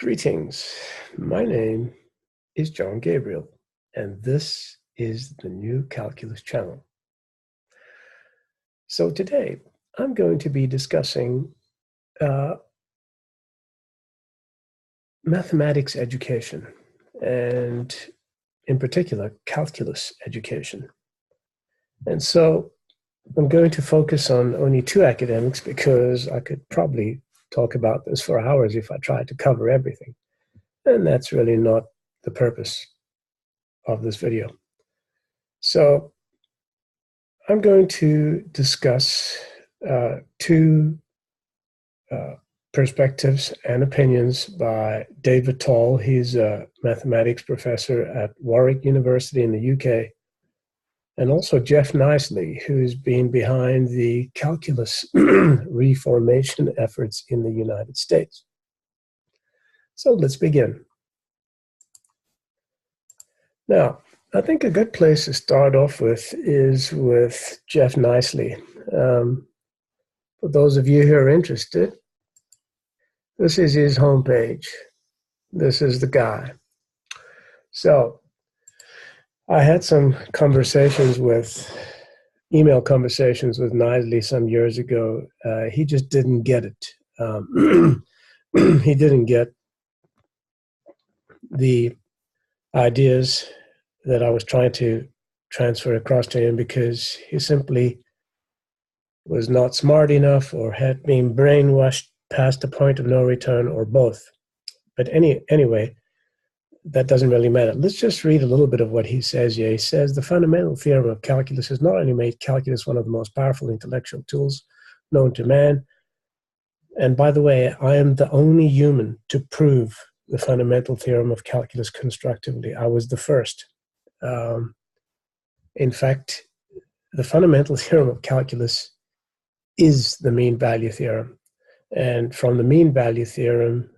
Greetings. My name is John Gabriel, and this is the New Calculus channel. So today, I'm going to be discussing mathematics education, and in particular, calculus education. And so I'm going to focus on only two academics because I could probably talk about this for hours if I tried to cover everything. And that's really not the purpose of this video. So I'm going to discuss two perspectives and opinions by David Tall. He's a mathematiks professor at Warwick University in the UK, and also Jeff Nicely, who's been behind the calculus reformation efforts in the United States. So let's begin. Now, I think a good place to start off with is with Jeff Nicely. For those of you who are interested, this is his homepage. This is the guy. So I had some email conversations with Nicely some years ago. He just didn't get it. He didn't get the ideas that I was trying to transfer across to him because he simply was not smart enough or had been brainwashed past the point of no return, or both. But anyway, that doesn't really matter. Let's just read a little bit of what he says here. He says, the fundamental theorem of calculus has not only made calculus one of the most powerful intellectual tools known to man, and by the way, I am the only human to prove the fundamental theorem of calculus constructively. I was the first. In fact, the fundamental theorem of calculus is the mean value theorem. And from the mean value theorem,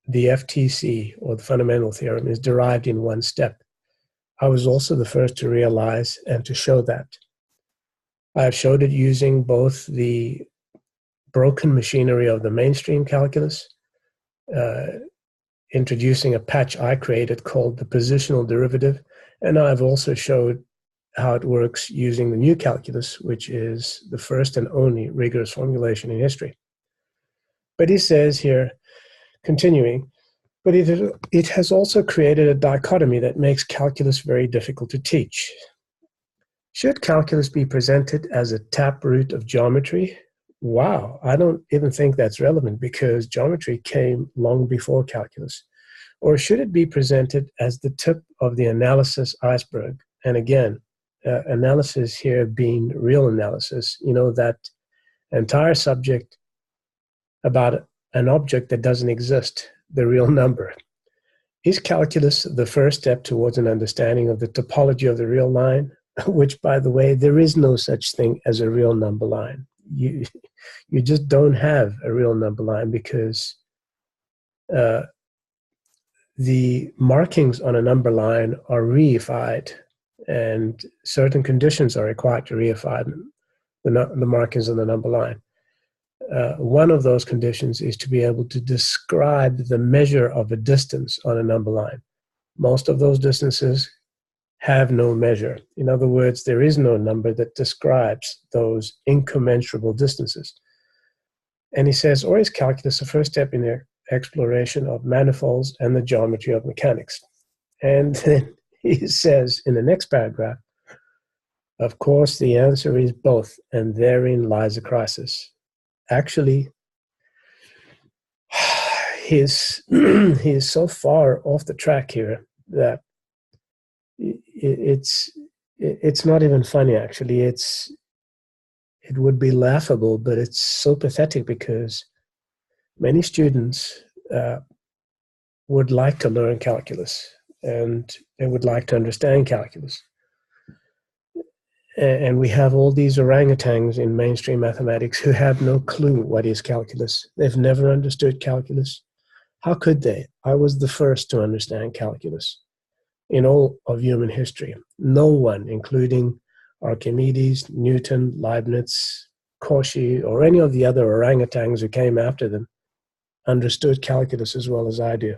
the FTC, or the fundamental theorem, is derived in one step. I was also the first to realize and to show that. I have showed it using both the broken machinery of the mainstream calculus, introducing a patch I created called the positional derivative, and I've also showed how it works using the new calculus, which is the first and only rigorous formulation in history. But he says here, continuing, but it has also created a dichotomy that makes calculus very difficult to teach. Should calculus be presented as a taproot of geometry? Wow, I don't even think that's relevant because geometry came long before calculus. Or should it be presented as the tip of the analysis iceberg? And again, analysis here being real analysis, that entire subject about an object that doesn't exist, the real number. Is calculus the first step towards an understanding of the topology of the real line? Which, by the way, there is no such thing as a real number line. You just don't have a real number line because the markings on a number line are reified, and certain conditions are required to reify the markings on the number line. One of those conditions is to be able to describe the measure of a distance on a number line. Most of those distances have no measure. In other words, there is no number that describes those incommensurable distances. And he says, or is calculus the first step in the exploration of manifolds and the geometry of mechanics? And then he says in the next paragraph, of course, the answer is both, and therein lies a crisis. Actually, he is so far off the track here that it's not even funny. Actually, it would be laughable, but it's so pathetic because many students would like to learn calculus and they would like to understand calculus. And we have all these orangutans in mainstream mathematics who have no clue what is calculus. They've never understood calculus. How could they? I was the first to understand calculus in all of human history. No one, including Archimedes, Newton, Leibniz, Cauchy, or any of the other orangutans who came after them, understood calculus as well as I do.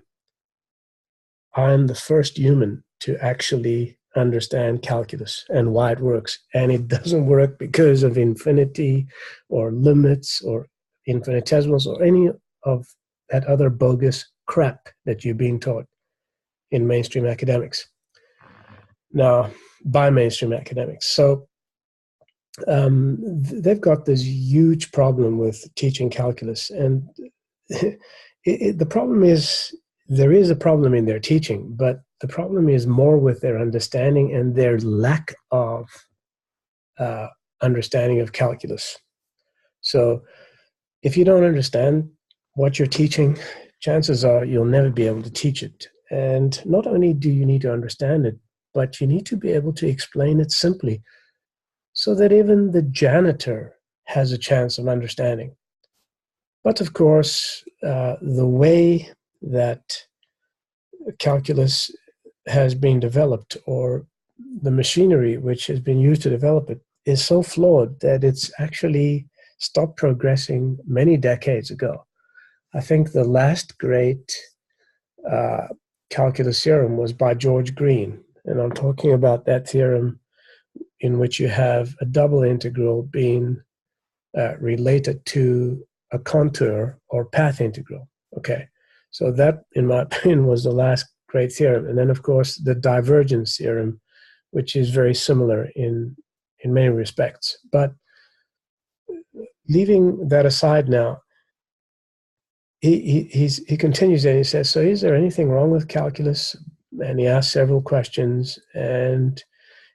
I'm the first human to actually understand calculus and why it works. And it doesn't work because of infinity or limits or infinitesimals or any of that other bogus crap that you're being taught in mainstream academics. Now, by mainstream academics. So they've got this huge problem with teaching calculus. And the problem is, there is a problem in their teaching, but the problem is more with their understanding and their lack of understanding of calculus. So if you don't understand what you're teaching, chances are you'll never be able to teach it. And not only do you need to understand it, but you need to be able to explain it simply so that even the janitor has a chance of understanding. But of course, the way that calculus has been developed, or the machinery which has been used to develop it, is so flawed that it's actually stopped progressing many decades ago. I think the last great calculus theorem was by George Green, and I'm talking about that theorem in which you have a double integral being related to a contour or path integral. Okay, so that, in my opinion, was the last great theorem. And then, of course, the divergence theorem, which is very similar in many respects. But leaving that aside now, he continues and he says, so is there anything wrong with calculus? And he asks several questions, and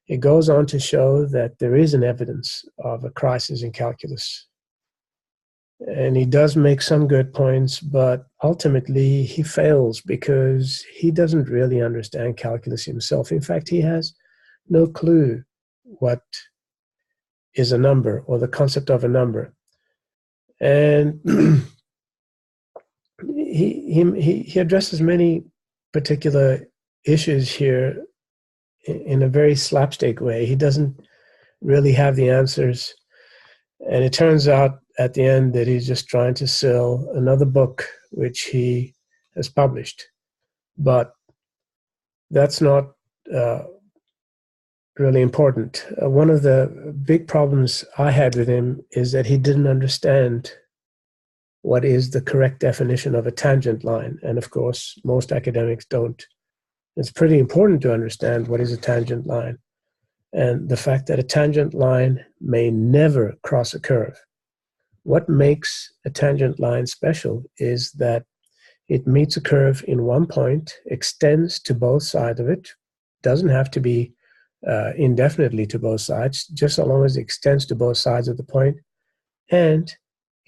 it goes on to show that there is an evidence of a crisis in calculus. And he does make some good points, but ultimately he fails because he doesn't really understand calculus himself. In fact, he has no clue what is a number or the concept of a number. And he addresses many particular issues here in a very slapstick way. He doesn't really have the answers. And it turns out at the end that he's just trying to sell another book which he has published. But that's not really important. One of the big problems I had with him is that he didn't understand what is the correct definition of a tangent line. And of course, most academics don't. It's pretty important to understand what is a tangent line, and the fact that a tangent line may never cross a curve. What makes a tangent line special is that it meets a curve in one point, extends to both sides of it, doesn't have to be indefinitely to both sides, just so long as it extends to both sides of the point, and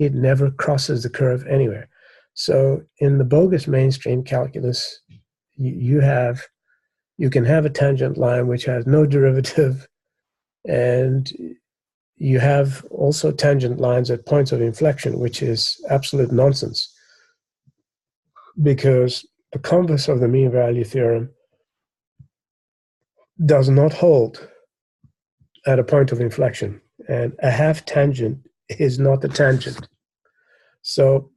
it never crosses the curve anywhere. So in the bogus mainstream calculus, you can have a tangent line which has no derivative, and you have also tangent lines at points of inflection, which is absolute nonsense, because the converse of the mean value theorem does not hold at a point of inflection, and a half tangent is not a tangent. So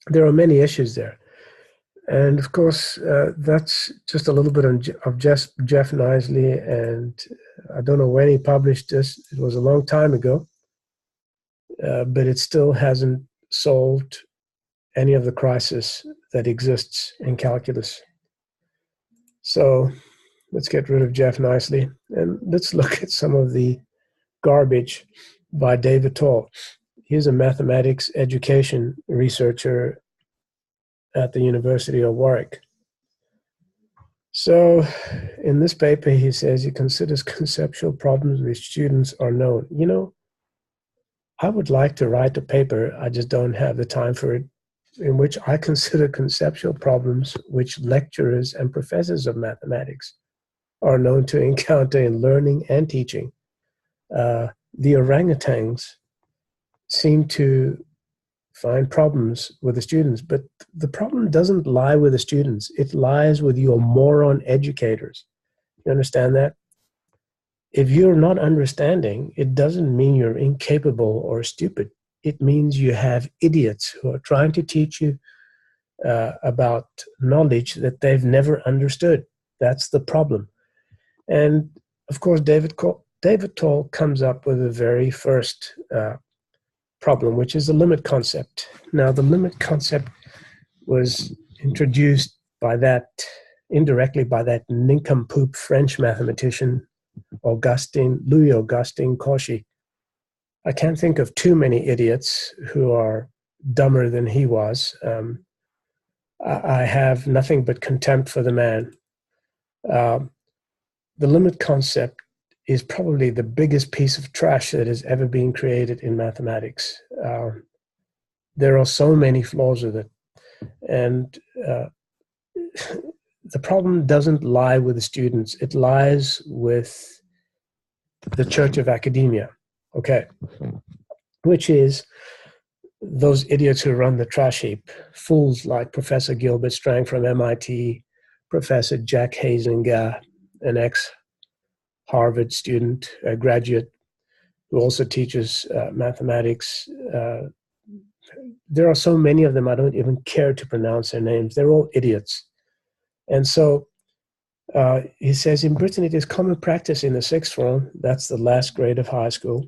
there are many issues there. And of course, that's just a little bit of Jeff Knisely, and I don't know when he published this. It was a long time ago, but it still hasn't solved any of the crisis that exists in calculus. So let's get rid of Jeff Knisely, and let's look at some of the garbage by David Tall. He's a mathematics education researcher at the University of Warwick. So in this paper, he says he considers conceptual problems which students are known. You know, I would like to write a paper, I just don't have the time for it, in which I consider conceptual problems which lecturers and professors of mathematics are known to encounter in learning and teaching. The orangutans seem to find problems with the students, but the problem doesn't lie with the students. It lies with your moron educators. You understand that? If you're not understanding, it doesn't mean you're incapable or stupid. It means you have idiots who are trying to teach you about knowledge that they've never understood. That's the problem. And of course, David Tall comes up with the very first problem, which is the limit concept. Now, the limit concept was introduced indirectly by that nincompoop French mathematician, Louis Augustin Cauchy. I can't think of too many idiots who are dumber than he was. I have nothing but contempt for the man. The limit concept is probably the biggest piece of trash that has ever been created in mathematics. There are so many flaws with it. And the problem doesn't lie with the students. It lies with the church of academia, okay? Which is those idiots who run the trash heap, fools like Professor Gilbert Strang from MIT, Professor Jack Huizinga, an ex-Harvard student, a graduate who also teaches mathematics. There are so many of them, I don't even care to pronounce their names. They're all idiots. And so he says, in Britain, it is common practice in the sixth form, that's the last grade of high school,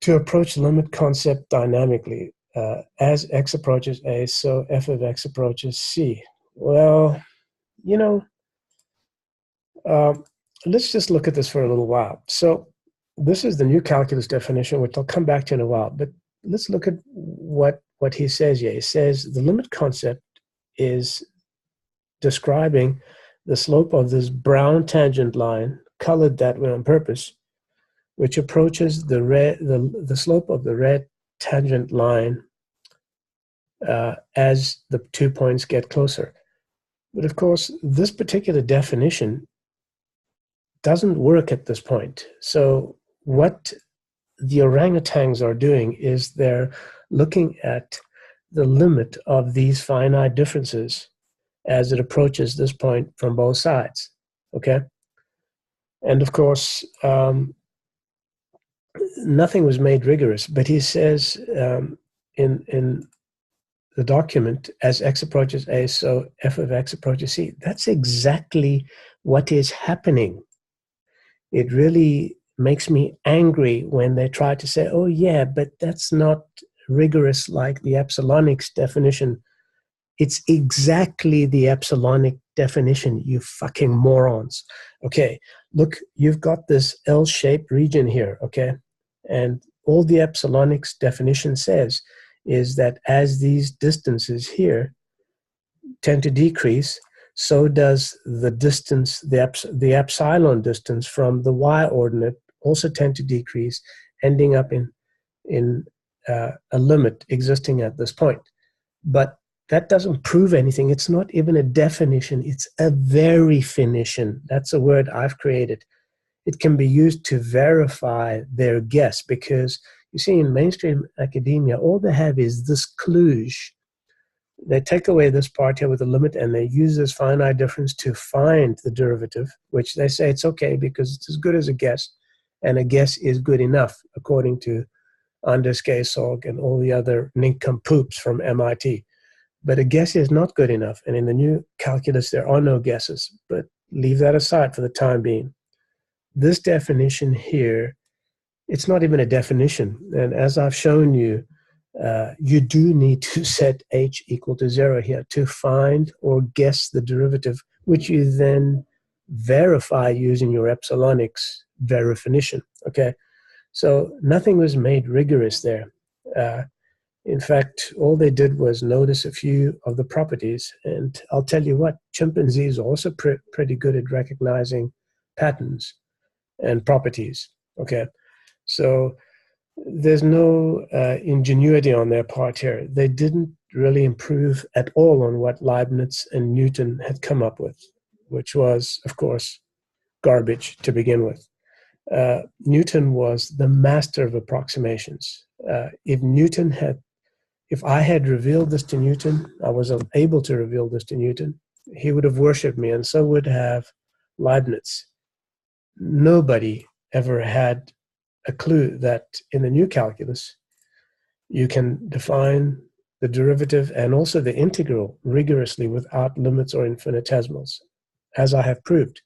to approach the limit concept dynamically. As x approaches a, so f of x approaches c. Well, you know, let's just look at this for a little while. So this is the new calculus definition, which I'll come back to in a while. But let's look at what he says here. He says the limit concept is describing the slope of this brown tangent line, colored that way on purpose, which approaches the slope of the red tangent line as the 2 points get closer. But of course, this particular definition doesn't work at this point. So what the orangutans are doing is they're looking at the limit of these finite differences as it approaches this point from both sides, okay? And of course, nothing was made rigorous, but he says in the document, as x approaches a, so f of x approaches c. That's exactly what is happening. It really makes me angry when they try to say, oh yeah, but that's not rigorous like the epsilonics definition. It's exactly the epsilonic definition, you fucking morons. Okay, look, you've got this L-shaped region here, okay? And all the epsilonics definition says is that as these distances here tend to decrease, so does the distance, the epsilon distance from the y-ordinate also tend to decrease, ending up in a limit existing at this point. But that doesn't prove anything. It's not even a definition. It's a verifinition. That's a word I've created. It can be used to verify their guess because, you see, in mainstream academia, all they have is this kludge. They take away this part here with the limit and they use this finite difference to find the derivative, which they say it's okay because it's as good as a guess, and a guess is good enough, according to Anders Gaysorg and all the other nincompoops from MIT. But a guess is not good enough. And in the new calculus, there are no guesses. But leave that aside for the time being. This definition here, it's not even a definition. And as I've shown you, you do need to set h equal to 0 here to find or guess the derivative, which you then verify using your epsilonics verifinition. Okay, so nothing was made rigorous there. In fact, all they did was notice a few of the properties. And I'll tell you what, chimpanzees are also pretty good at recognizing patterns and properties, okay? So there's no ingenuity on their part here. They didn't really improve at all on what Leibniz and Newton had come up with, which was, of course, garbage to begin with. Newton was the master of approximations. If I had revealed this to Newton, I was able to reveal this to Newton, he would have worshipped me, and so would have Leibniz. Nobody ever had a clue that in the new calculus, you can define the derivative and also the integral rigorously without limits or infinitesimals, as I have proved.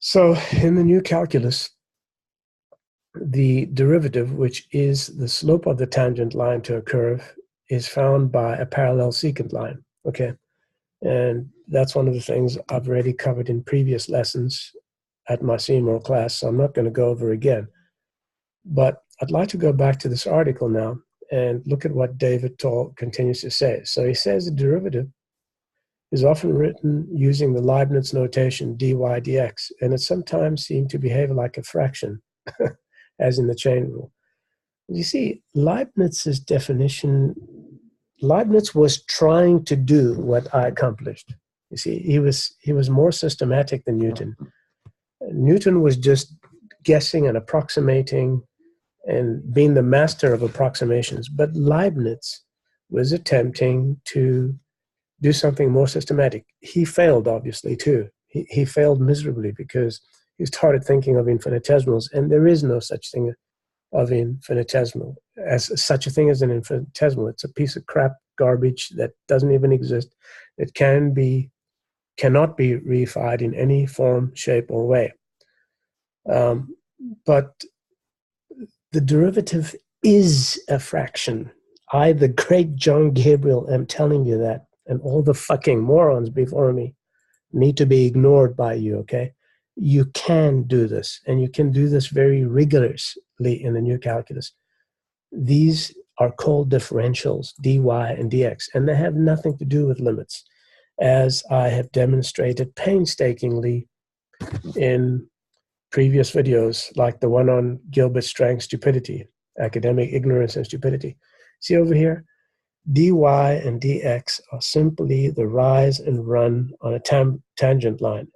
So in the new calculus, the derivative, which is the slope of the tangent line to a curve, is found by a parallel secant line, okay? And that's one of the things I've already covered in previous lessons at my senior class, so I'm not going to go over again. But I'd like to go back to this article now and look at what David Toll continues to say. So he says the derivative is often written using the Leibniz notation dy dx, and it sometimes seems to behave like a fraction, as in the chain rule. You see, Leibniz's definition, Leibniz was trying to do what I accomplished. You see, he was more systematic than Newton. Newton was just guessing and approximating and being the master of approximations, but Leibniz was attempting to do something more systematic. He failed, obviously, too. He failed miserably because he started thinking of infinitesimals, and there is no such thing of infinitesimal, as such a thing as an infinitesimal. It's a piece of crap garbage that doesn't even exist. It cannot be reified in any form, shape, or way. But the derivative is a fraction. I, the great John Gabriel, am telling you that, and all the fucking morons before me need to be ignored by you, okay? You can do this, and you can do this very rigorously in the new calculus. These are called differentials, dy and dx, and they have nothing to do with limits, as I have demonstrated painstakingly in previous videos, like the one on Gilbert Strang's stupidity, academic ignorance and stupidity. See over here? dy and dx are simply the rise and run on a tangent line,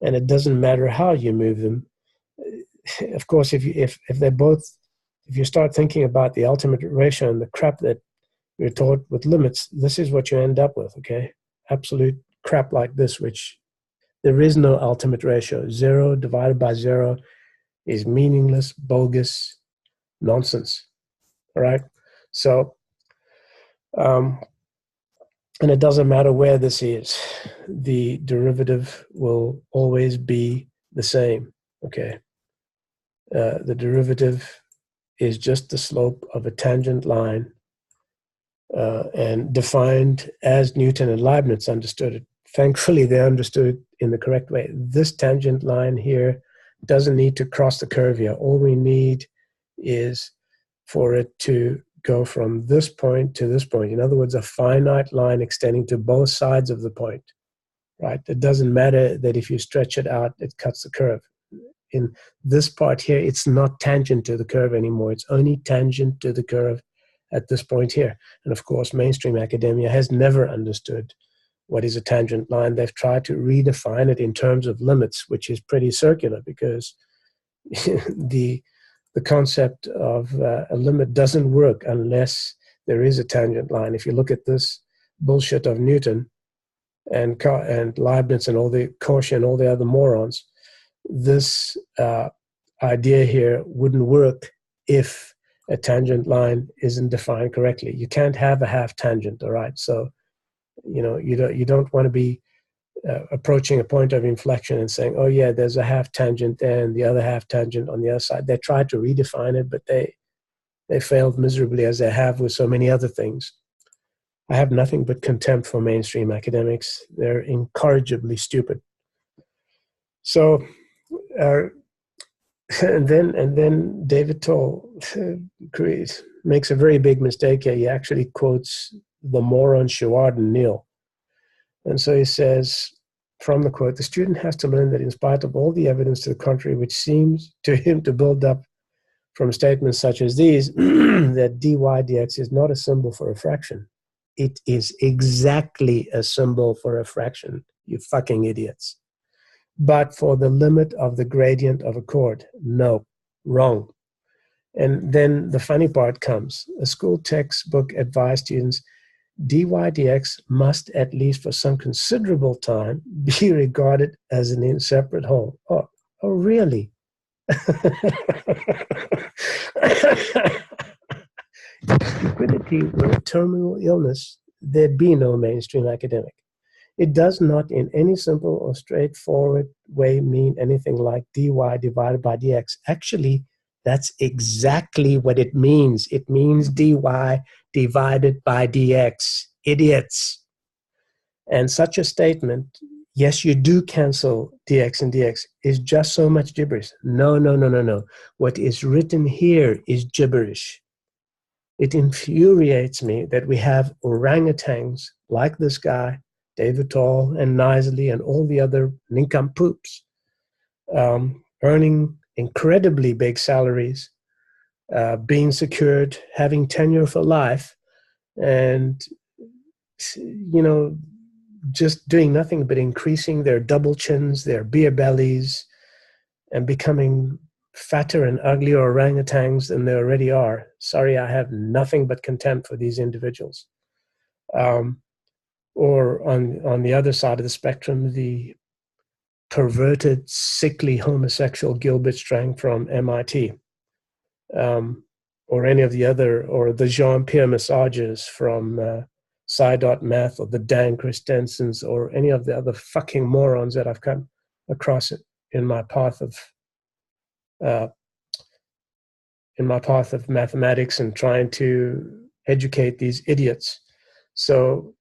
and it doesn't matter how you move them. Of course, if you start thinking about the ultimate ratio and the crap that you're taught with limits, this is what you end up with, okay? Absolute crap like this, which there is no ultimate ratio. 0 divided by 0 is meaningless, bogus nonsense, all right? So, and it doesn't matter where this is. The derivative will always be the same, okay? The derivative is just the slope of a tangent line and defined as Newton and Leibniz understood it. Thankfully, they understood it in the correct way. This tangent line here doesn't need to cross the curve here. All we need is for it to go from this point to this point. In other words, a finite line extending to both sides of the point, right? It doesn't matter that if you stretch it out, it cuts the curve. In this part here, it's not tangent to the curve anymore. It's only tangent to the curve at this point here. And of course, mainstream academia has never understood what is a tangent line. They've tried to redefine it in terms of limits, which is pretty circular because the concept of a limit doesn't work unless there is a tangent line. If you look at this bullshit of Newton and Leibniz and all the Cauchy and all the other morons, this idea here wouldn't work if a tangent line isn't defined correctly. You can't have a half tangent, all right? So, you don't want to be approaching a point of inflection and saying, oh yeah, there's a half tangent there and the other half tangent on the other side. They tried to redefine it, but they failed miserably, as they have with so many other things. I have nothing but contempt for mainstream academics. They're incorrigibly stupid. So, and then David Toll makes a very big mistake here. He actually quotes the moron Sheward and Neal. And so he says, from the quote, the student has to learn that in spite of all the evidence to the contrary, which seems to him to build up from statements such as these, that dy dx is not a symbol for a fraction. It is exactly a symbol for a fraction, you fucking idiots. But for the limit of the gradient of a chord, no, wrong. And then the funny part comes. A school textbook advised students, dy dx must, at least for some considerable time, be regarded as an inseparate whole. Oh really? Stupidity were a terminal illness, there'd be no mainstream academic. It does not in any simple or straightforward way mean anything like dy divided by dx. Actually, that's exactly what it means. It means dy divided by dx. Idiots. And such a statement, yes, you do cancel dx and dx, is just so much gibberish. No, no, no, no, no. What is written here is gibberish. It infuriates me that we have orangutans like this guy, David Tall and Nisley and all the other nincompoops earning incredibly big salaries, being secured, having tenure for life, and, you know, just doing nothing but increasing their double chins, their beer bellies, and becoming fatter and uglier orangutans than they already are. Sorry, I have nothing but contempt for these individuals. Or on the other side of the spectrum, the perverted, sickly homosexual Gilbert Strang from MIT, or any of the other, or the Jean-Pierre Massages from Math, or the Dan Christensens, or any of the other fucking morons that I've come across in my path of mathematics and trying to educate these idiots. So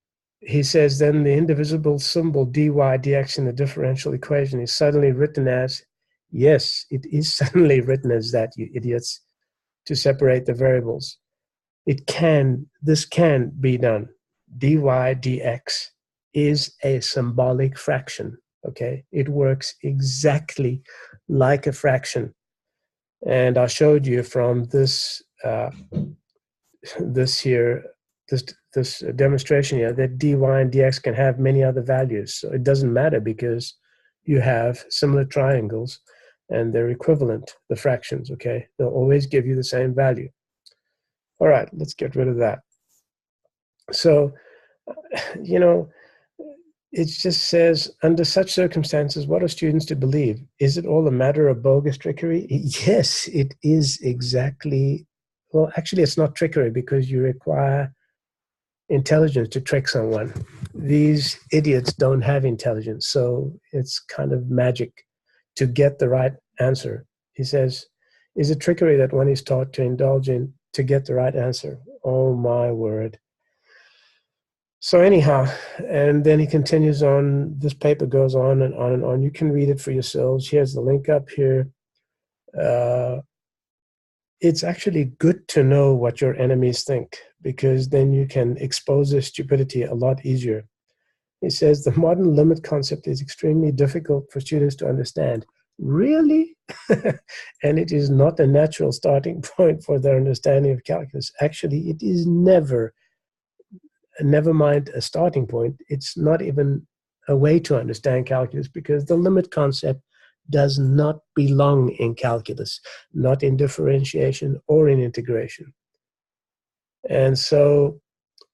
he says then the indivisible symbol dy dx in the differential equation is suddenly written as, yes, it is suddenly written as that, you idiots, to separate the variables. This can be done. Dy dx is a symbolic fraction, okay? It works exactly like a fraction. And I showed you from this demonstration here that dy and dx can have many other values. So it doesn't matter because you have similar triangles and they're equivalent, the fractions, okay? They'll always give you the same value. All right, let's get rid of that. So, you know, it just says, under such circumstances, what are students to believe? Is it all a matter of bogus trickery? Yes, it is exactly. Well, actually, it's not trickery because you require intelligence to trick someone. These idiots don't have intelligence, so it's kind of magic to get the right answer. He says, is it trickery that one is taught to indulge in to get the right answer? Oh, my word. So anyhow, and then he continues on, this paper goes on and on and on. You can read it for yourselves. Here's the link up here. It's actually good to know what your enemies think, because then you can expose their stupidity a lot easier. He says the modern limit concept is extremely difficult for students to understand. Really? And it is not a natural starting point for their understanding of calculus. Actually, it is never mind a starting point. It's not even a way to understand calculus, because the limit concept does not belong in calculus, not in differentiation or in integration. And so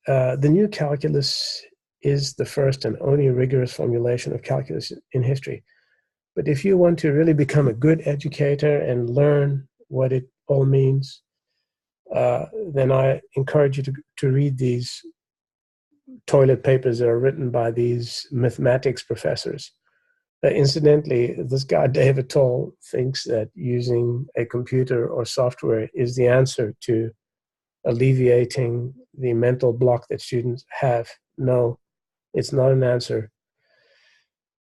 the new calculus is the first and only rigorous formulation of calculus in history. But if you want to really become a good educator and learn what it all means, then I encourage you to read these toilet papers that are written by these mathematics professors. Incidentally, this guy, David Tall, thinks that using a computer or software is the answer to alleviating the mental block that students have. No, it's not an answer.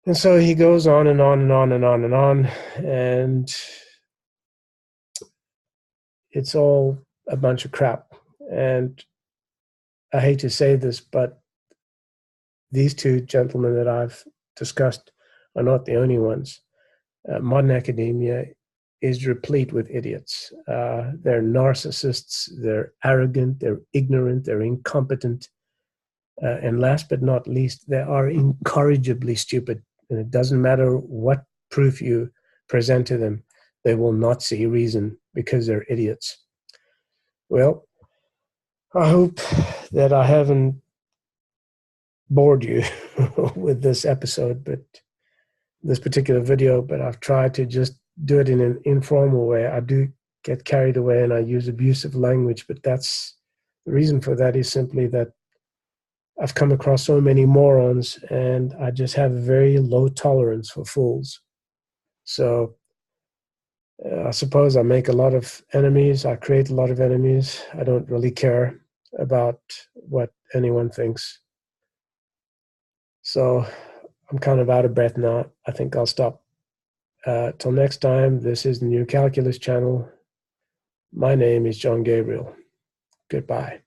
And so he goes on and on and on and on and on, and it's all a bunch of crap. And I hate to say this, but these two gentlemen that I've discussed are not the only ones. Modern academia is replete with idiots. They're narcissists, they're arrogant, they're ignorant, they're incompetent. And last but not least, they are incorrigibly stupid. And it doesn't matter what proof you present to them, they will not see reason because they're idiots. Well, I hope that I haven't bored you with this episode, but this particular video, but I've tried to just do it in an informal way. I do get carried away and I use abusive language, but that's The reason for that is simply that I've come across so many morons, and I just have a very low tolerance for fools. So I suppose I make a lot of enemies. I create a lot of enemies. I don't really care about what anyone thinks. So I'm kind of out of breath now. I think I'll stop. Till next time, this is the New Calculus channel. My name is John Gabriel. Goodbye.